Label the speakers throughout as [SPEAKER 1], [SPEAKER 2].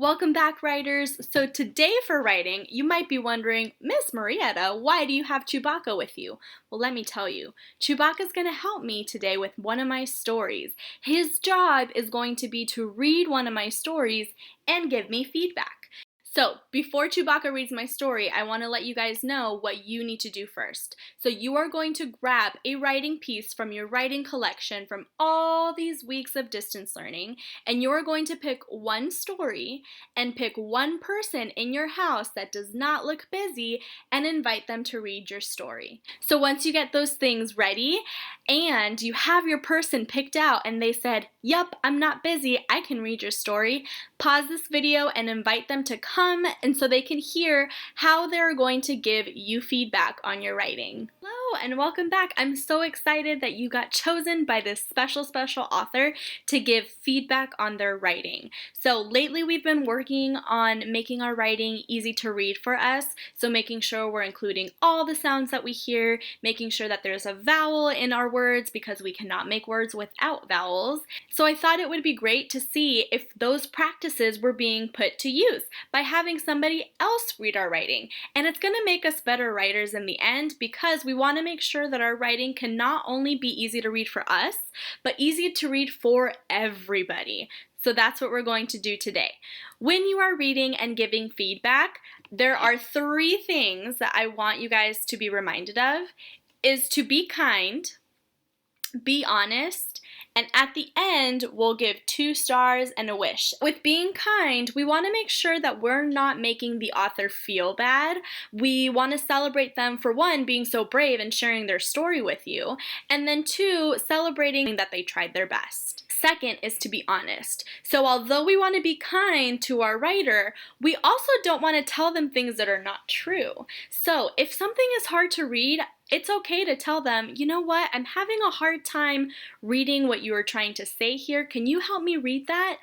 [SPEAKER 1] Welcome back, writers. So today for writing, you might be wondering, Miss Marietta, why do you have Chewbacca with you? Well, let me tell you. Chewbacca's going to help me today with one of my stories. His job is going to be to read one of my stories and give me feedback. So, before Chewbacca reads my story, I want to let you guys know what you need to do first. So, you are going to grab a writing piece from your writing collection from all these weeks of distance learning, and you're going to pick one story and pick one person in your house that does not look busy and invite them to read your story. So, once you get those things ready and you have your person picked out and they said, "Yup, I'm not busy, I can read your story," pause this video and invite them to come and so they can hear how they're going to give you feedback on your writing. Hello and welcome back. I'm so excited that you got chosen by this special author to give feedback on their writing. So lately we've been working on making our writing easy to read for us, so making sure we're including all the sounds that we hear, making sure that there's a vowel in our words because we cannot make words without vowels. So I thought it would be great to see if those practices were being put to use by having somebody else read our writing. And it's going to make us better writers in the end because we want to make sure that our writing can not only be easy to read for us, but easy to read for everybody. So that's what we're going to do today. When you are reading and giving feedback, there are 3 things that I want you guys to be reminded of, is to be kind, be honest, and at the end, we'll give 2 stars and a wish. With being kind, we want to make sure that we're not making the author feel bad. We want to celebrate them for 1, being so brave and sharing their story with you, and then 2, celebrating that they tried their best. Second is to be honest. So although we want to be kind to our writer, we also don't want to tell them things that are not true. So if something is hard to read, it's okay to tell them, "You know what, I'm having a hard time reading what you are trying to say here. Can you help me read that?"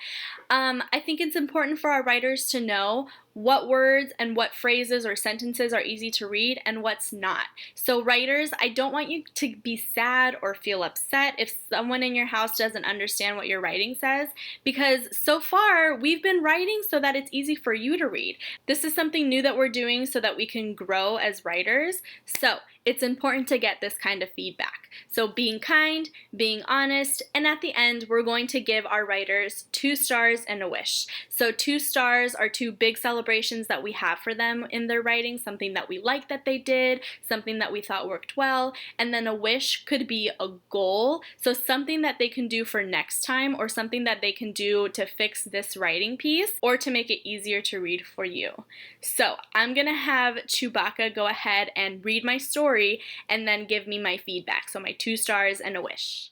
[SPEAKER 1] I think it's important for our writers to know what words and what phrases or sentences are easy to read and what's not. So writers, I don't want you to be sad or feel upset if someone in your house doesn't understand what your writing says, because so far we've been writing so that it's easy for you to read. This is something new that we're doing so that we can grow as writers. So it's important to get this kind of feedback. So being kind, being honest, and at the end we're going to give our writers 2 stars and a wish. So 2 stars are 2 big celebrations that we have for them in their writing, something that we like that they did, something that we thought worked well, and then a wish could be a goal, so something that they can do for next time or something that they can do to fix this writing piece or to make it easier to read for you. So I'm gonna have Chewbacca go ahead and read my story and then give me my feedback, so my 2 stars and a wish.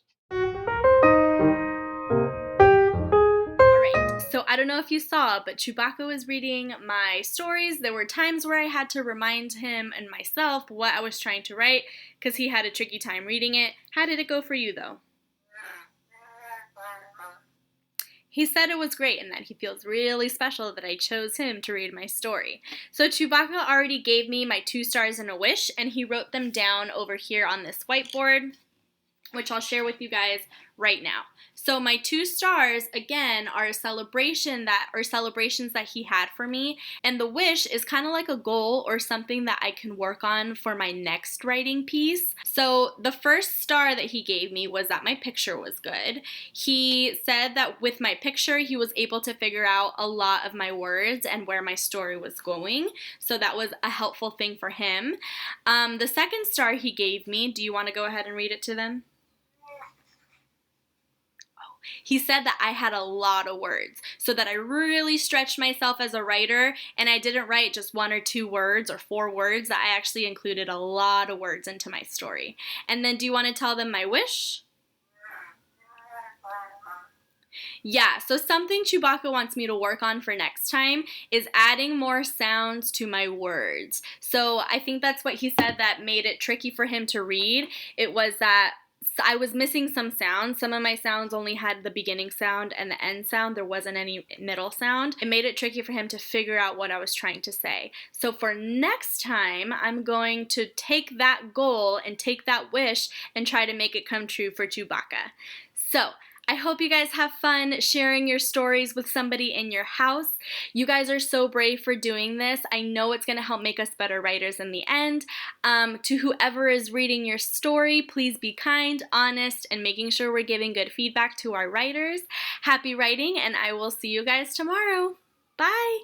[SPEAKER 1] So I don't know if you saw, but Chewbacca was reading my stories. There were times where I had to remind him and myself what I was trying to write because he had a tricky time reading it. How did it go for you though? He said it was great and that he feels really special that I chose him to read my story. So Chewbacca already gave me my 2 stars and a wish, and he wrote them down over here on this whiteboard, which I'll share with you guys right now. So my 2 stars, again, are celebrations that he had for me, and the wish is kind of like a goal or something that I can work on for my next writing piece. So the first star that he gave me was that my picture was good. He said that with my picture, he was able to figure out a lot of my words and where my story was going, so that was a helpful thing for him. The second star he gave me, do you want to go ahead and read it to them? He said that I had a lot of words, so that I really stretched myself as a writer, and I didn't write just 1 or 2 words or 4 words, that I actually included a lot of words into my story. And then do you want to tell them my wish? Yeah, so something Chewbacca wants me to work on for next time is adding more sounds to my words. So I think that's what he said that made it tricky for him to read. It was that I was missing some sounds. Some of my sounds only had the beginning sound and the end sound. There wasn't any middle sound. It made it tricky for him to figure out what I was trying to say. So for next time, I'm going to take that goal and take that wish and try to make it come true for Chewbacca. So I hope you guys have fun sharing your stories with somebody in your house. You guys are so brave for doing this. I know it's going to help make us better writers in the end. To whoever is reading your story, please be kind, honest, and making sure we're giving good feedback to our writers. Happy writing, and I will see you guys tomorrow. Bye!